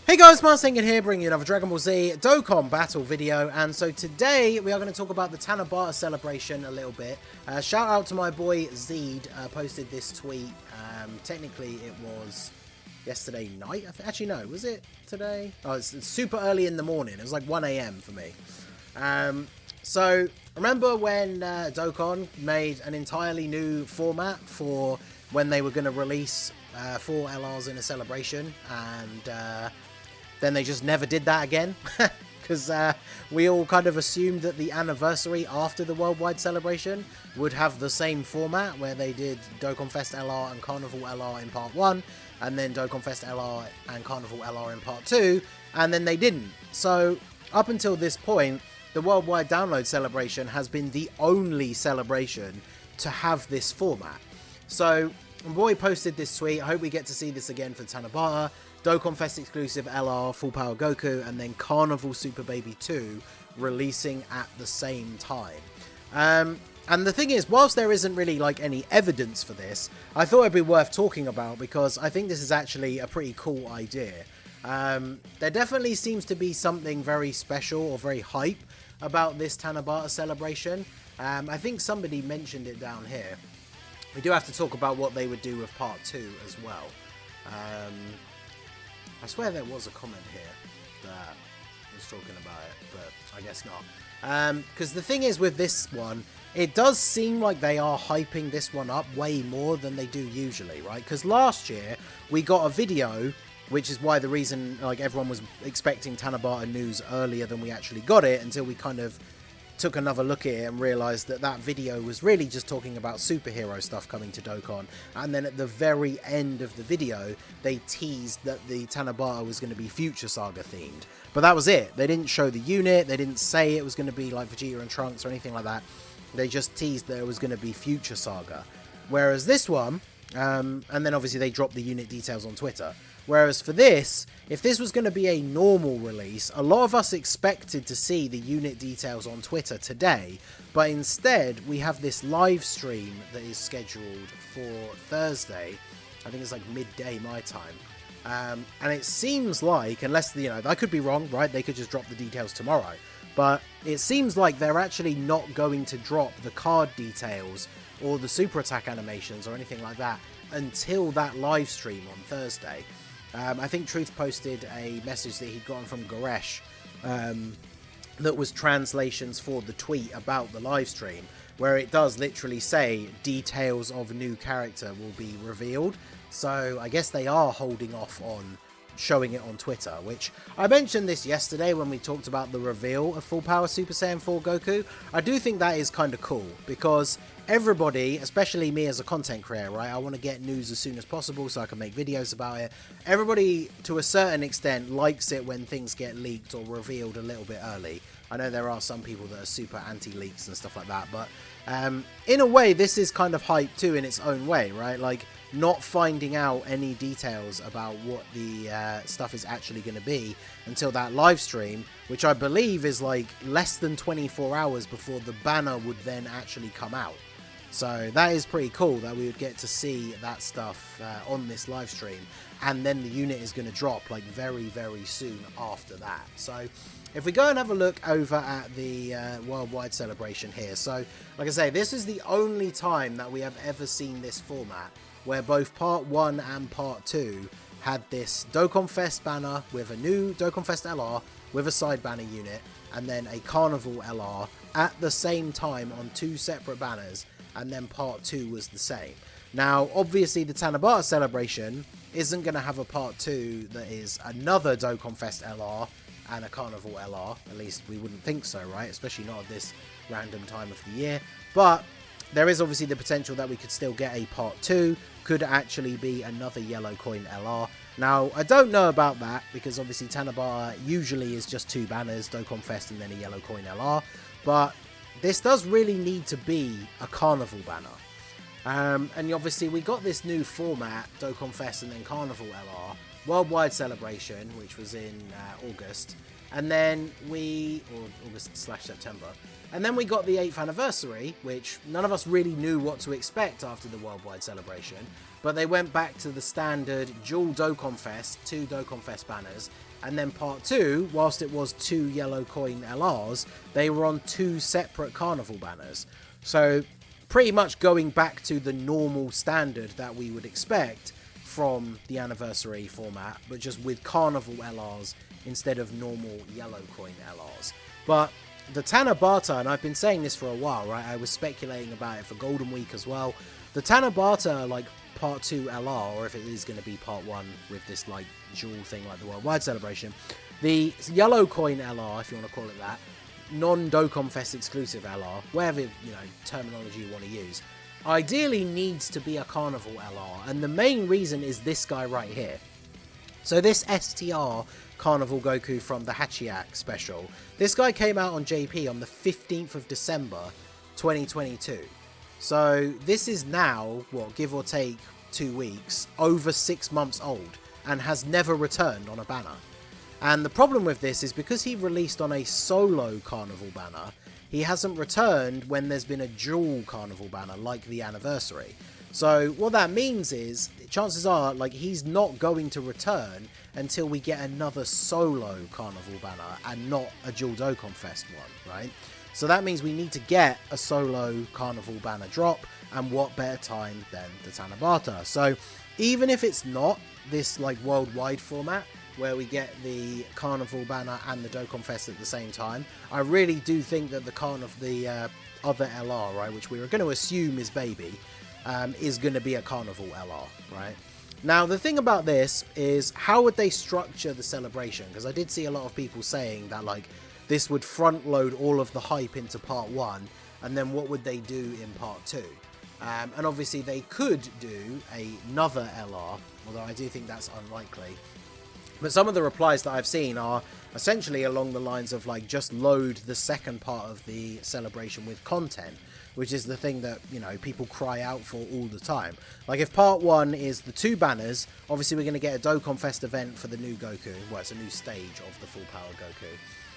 Hey guys, Marcinkin here, bringing you another Dragon Ball Z Dokkan battle video, and so today we are going to talk about the Tanabata celebration a little bit. Shout out to my boy Zed, posted this tweet. Technically it was yesterday night, actually no, was it today? Oh, it's super early in the morning, it was like 1 AM for me. So remember when Dokkan made an entirely new format for when they were going to release 4 LRs in a celebration, and then they just never did that again, because we all kind of assumed that the anniversary after the worldwide celebration would have the same format, where they did Dokkan Fest LR and Carnival LR in part 1, and then Dokkan Fest LR and Carnival LR in part 2, and then they didn't. So up until this point, the worldwide download celebration has been the only celebration to have this format. So my boy posted this tweet. I hope we get to see this again for Tanabata. Dokkan Fest exclusive LR, Full Power Goku, and then Carnival Super Baby 2 releasing at the same time. And the thing is, whilst there isn't really like any evidence for this, I thought it'd be worth talking about because I think this is actually a pretty cool idea. There definitely seems to be something very special or very hype about this Tanabata celebration. I think somebody mentioned it down here. We do have to talk about what they would do with part 2 as well. I swear there was a comment here that was talking about it, but I guess not. Because the thing is with this one, it does seem like they are hyping this one up way more than they do usually, right? Because last year we got a video, which is why the reason like everyone was expecting Tanabata news earlier than we actually got it, until we kind of took another look at it and realised that that video was really just talking about superhero stuff coming to Dokkan, and then at the very end of the video they teased that the Tanabata was going to be Future Saga themed, but that was it. They didn't show the unit, they didn't say it was going to be like Vegeta and Trunks or anything like that. They just teased that it was going to be Future Saga, whereas this one, and then obviously they dropped the unit details on Twitter. Whereas for this, if this was going to be a normal release, a lot of us expected to see the unit details on Twitter today, but instead we have this live stream that is scheduled for Thursday. I think it's like midday my time. And it seems like, unless, you know, I could be wrong, right? They could just drop the details tomorrow. But it seems like they're actually not going to drop the card details or the super attack animations or anything like that until that live stream on Thursday. I think Truth posted a message that he'd gotten from Goresh that was translations for the tweet about the live stream, where it does literally say details of new character will be revealed. So I guess they are holding off on showing it on Twitter, which I mentioned this yesterday when we talked about the reveal of Full Power Super Saiyan 4 Goku. I do think that is kind of cool because everybody, especially me as a content creator, right, I want to get news as soon as possible so I can make videos about it. Everybody to a certain extent likes it when things get leaked or revealed a little bit early. I know there are some people that are super anti-leaks and stuff like that, but in a way this is kind of hype too in its own way, right? Like, not finding out any details about what the stuff is actually going to be until that live stream, which I believe is like less than 24 hours before the banner would then actually come out. So that is pretty cool that we would get to see that stuff on this live stream, and then the unit is going to drop like very, very soon after that. So if we go and have a look over at the worldwide celebration here, so like I say, this is the only time that we have ever seen this format where both part 1 and part 2 had this Dokkan Fest banner with a new Dokkan Fest LR with a side banner unit, and then a Carnival LR at the same time on 2 separate banners, and then part 2 was the same. Now obviously the Tanabata celebration isn't going to have a part 2 that is another Dokkan Fest LR and a Carnival LR, at least we wouldn't think so, right? Especially not at this random time of the year. But there is obviously the potential that we could still get a part 2, could actually be another yellow coin LR. Now, I don't know about that, because obviously Tanabata usually is just 2 banners, Dokkan Fest and then a yellow coin LR, but this does really need to be a Carnival banner. And obviously we got this new format, Dokkan Fest and then Carnival LR, Worldwide Celebration, which was in August, and then August/September, and then we got the 8th anniversary, which none of us really knew what to expect after the Worldwide Celebration, but they went back to the standard dual Dokkan Fest, 2 Dokkan Fest banners, And then part 2, whilst it was 2 yellow coin LRs, they were on 2 separate Carnival banners. So pretty much going back to the normal standard that we would expect from the anniversary format, but just with Carnival LRs instead of normal yellow coin LRs. But the Tanabata, and I've been saying this for a while, right? I was speculating about it for Golden Week as well. The Tanabata, like, part 2 LR, or if it is going to be part 1 with this, like, dual thing like the Worldwide Celebration, the yellow coin LR, if you want to call it that, non-Dokkan Fest exclusive LR, whatever, you know, terminology you want to use, ideally needs to be a Carnival LR, and the main reason is this guy right here. So this STR Carnival Goku from the Hachiak special, this guy came out on JP on the 15th of December 2022. So this is now, what, give or take 2 weeks, over 6 months old, and has never returned on a banner. And the problem with this is because he released on a solo Carnival banner, he hasn't returned when there's been a dual Carnival banner like the anniversary. So what that means is, chances are, like, he's not going to return until we get another solo Carnival banner and not a dual Dokkan Fest one, right? So that means we need to get a solo Carnival banner drop, and what better time than the Tanabata. So even if it's not this, like, worldwide format, where we get the Carnival banner and the Dokkan Fest at the same time, I really do think that the other LR, right, which we were going to assume is Baby, is going to be a Carnival LR, right? Now, the thing about this is, how would they structure the celebration? Because I did see a lot of people saying that, like, this would front load all of the hype into part 1, and then what would they do in part 2? And obviously they could do another LR, although I do think that's unlikely. But some of the replies that I've seen are essentially along the lines of, like, just load the second part of the celebration with content, which is the thing that, you know, people cry out for all the time. Like, if part 1 is the 2 banners, obviously we're going to get a Dokkan Fest event for the new Goku. Well, it's a new stage of the Full Power Goku.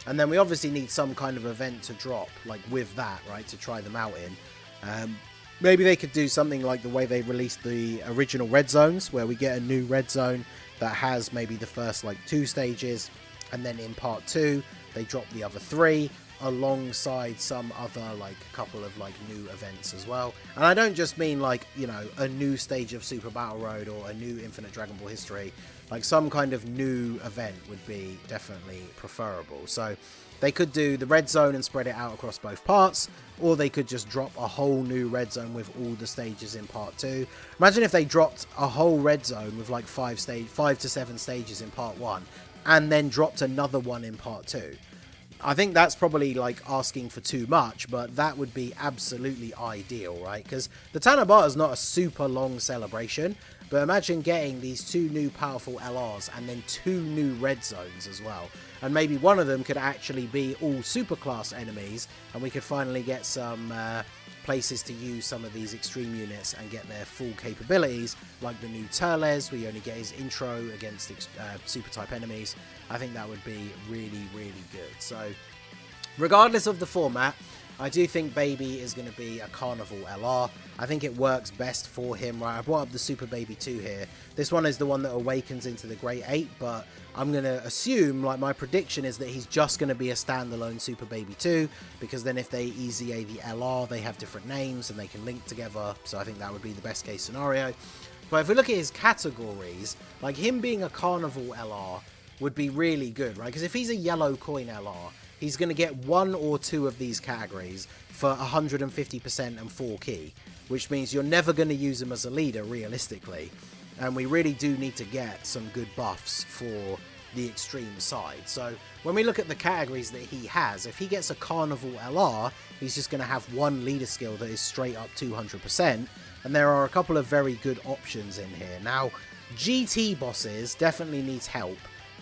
And then we obviously need some kind of event to drop, like, with that, right, to try them out in. Maybe they could do something like the way they released the original Red Zones, where we get a new Red Zone that has maybe the first, like, 2 stages, and then in part 2 they drop the other 3 alongside some other, like, couple of, like, new events as well. And I don't just mean, like, you know, a new stage of Super Battle Road or a new Infinite Dragon Ball History. Like, some kind of new event would be definitely preferable. So they could do the Red Zone and spread it out across both parts, or they could just drop a whole new Red Zone with all the stages in part 2. Imagine if they dropped a whole Red Zone with, like, 5 to 7 stages in part 1, and then dropped another one in part 2. I think that's probably, like, asking for too much, but that would be absolutely ideal, right? Because the Tanabata is not a super long celebration, but imagine getting these 2 new powerful LRs and then 2 new Red Zones as well. And maybe one of them could actually be all superclass enemies, and we could finally get some places to use some of these extreme units and get their full capabilities, like the new Turles, where you only get his intro against super type enemies. I think that would be really, really good. So regardless of the format, I do think Baby is going to be a Carnival LR. I think it works best for him, right? I brought up the Super Baby 2 here. This one is the one that awakens into the Great 8, but I'm going to assume, like, my prediction is that he's just going to be a standalone Super Baby 2, because then if they EZA the LR, they have different names and they can link together, so I think that would be the best case scenario. But if we look at his categories, like, him being a Carnival LR would be really good, right? Because if he's a yellow coin LR, he's going to get 1 or 2 of these categories for 150% and 4 key, which means you're never going to use him as a leader, realistically. And we really do need to get some good buffs for the extreme side. So when we look at the categories that he has, if he gets a Carnival LR, he's just going to have 1 leader skill that is straight up 200%. And there are a couple of very good options in here. Now, GT bosses definitely needs help.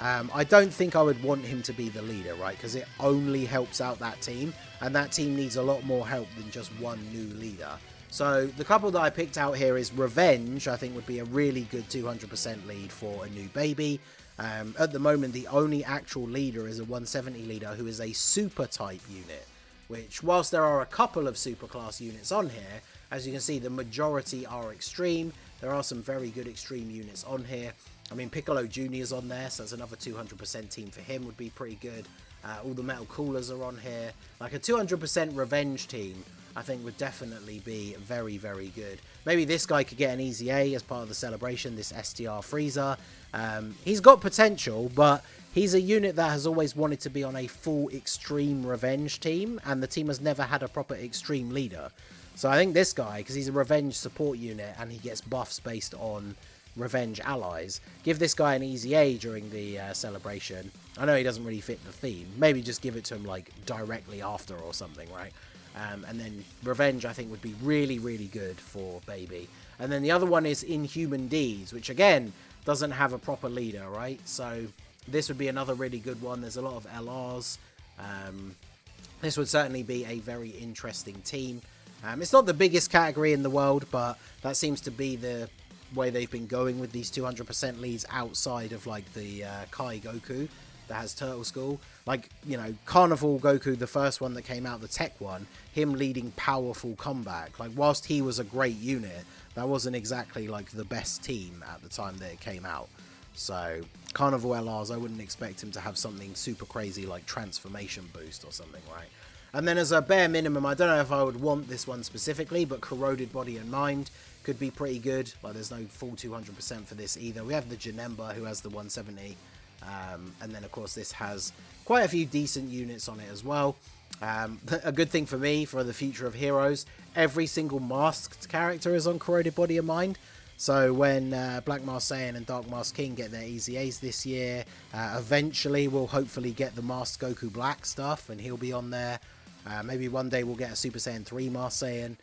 I don't think I would want him to be the leader, right? Because it only helps out that team, and that team needs a lot more help than just 1 new leader. So the couple that I picked out here is Revenge. I think would be a really good 200% lead for a new Baby. At the moment, the only actual leader is a 170 leader who is a super type unit, which, whilst there are a couple of super class units on here, as you can see, the majority are extreme. There are some very good extreme units on here. I mean, Piccolo Jr.'s on there, so that's another 200% team for him, would be pretty good. All the Metal Coolers are on here. Like a 200% revenge team, I think would definitely be very, very good. Maybe this guy could get an easy A as part of the celebration, this STR Freezer. He's got potential, but he's a unit that has always wanted to be on a full extreme revenge team, and the team has never had a proper extreme leader. So I think this guy, because he's a revenge support unit and he gets buffs based on revenge allies, give this guy an easy A during the celebration. I know he doesn't really fit the theme. Maybe just give it to him like directly after or something, right? And then revenge, I think, would be really, really good for Baby. And then the other one is Inhuman Deeds, which again doesn't have a proper leader, right? So this would be another really good one. There's a lot of LRs. This would certainly be a very interesting team. It's not the biggest category in the world, but that seems to be the way they've been going with these 200% leads outside of like the Kai Goku that has Turtle School. Like, you know, Carnival Goku, the first one that came out, the tech one, him leading powerful comeback. Like, whilst he was a great unit, that wasn't exactly like the best team at the time that it came out. So Carnival LRs, I wouldn't expect him to have something super crazy like transformation boost or something, right? And then as a bare minimum, I don't know if I would want this one specifically, but Corroded Body and Mind could be pretty good. Like, there's no full 200% for this either. We have the Janemba, who has the 170. And then, of course, this has quite a few decent units on it as well. A good thing for me, for the future of heroes, every single masked character is on Corroded Body and Mind. So when Black Mask Saiyan and Dark Mask King get their Easy A's this year, eventually we'll hopefully get the Masked Goku Black stuff, and he'll be on there. Maybe one day we'll get a Super Saiyan 3 Masked Saiyan.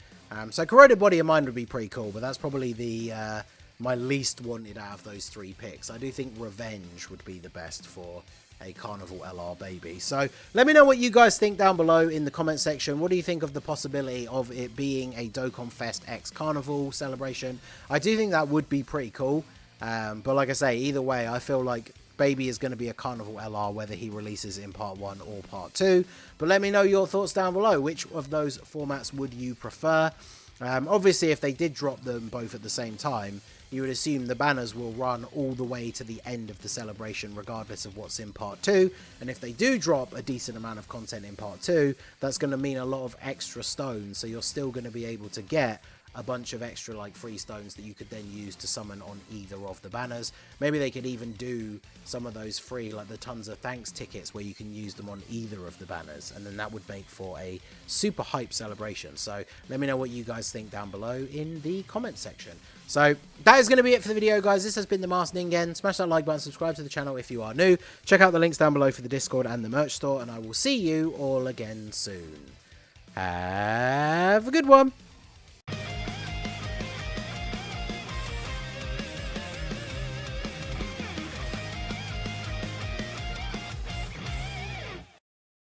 So Corroded Body and Mind would be pretty cool, but that's probably the my least wanted out of those three picks. I do think Revenge would be the best for a Carnival LR Baby. So let me know what you guys think down below in the comment section. What do you think of the possibility of it being a Dokkan Fest X Carnival celebration? I do think that would be pretty cool. But like I say, either way, I feel like Baby is going to be a Carnival LR whether he releases in part 1 or part 2. But let me know your thoughts down below. Which of those formats would you prefer? Obviously, if they did drop them both at the same time, you would assume the banners will run all the way to the end of the celebration regardless of what's in part 2. And if they do drop a decent amount of content in part 2, that's going to mean a lot of extra stones. So you're still going to be able to get a bunch of extra like free stones that you could then use to summon on either of the banners. Maybe they could even do some of those free, like the tons of thanks tickets where you can use them on either of the banners, and then that would make for a super hype celebration. So let me know what you guys think down below in the comment section. So that is going to be it for the video, guys. This has been the Masked Ningen. Smash that like button, subscribe to the channel if you are new. Check out the links down below for the Discord and the merch store, and I will see you all again soon. Have a good one.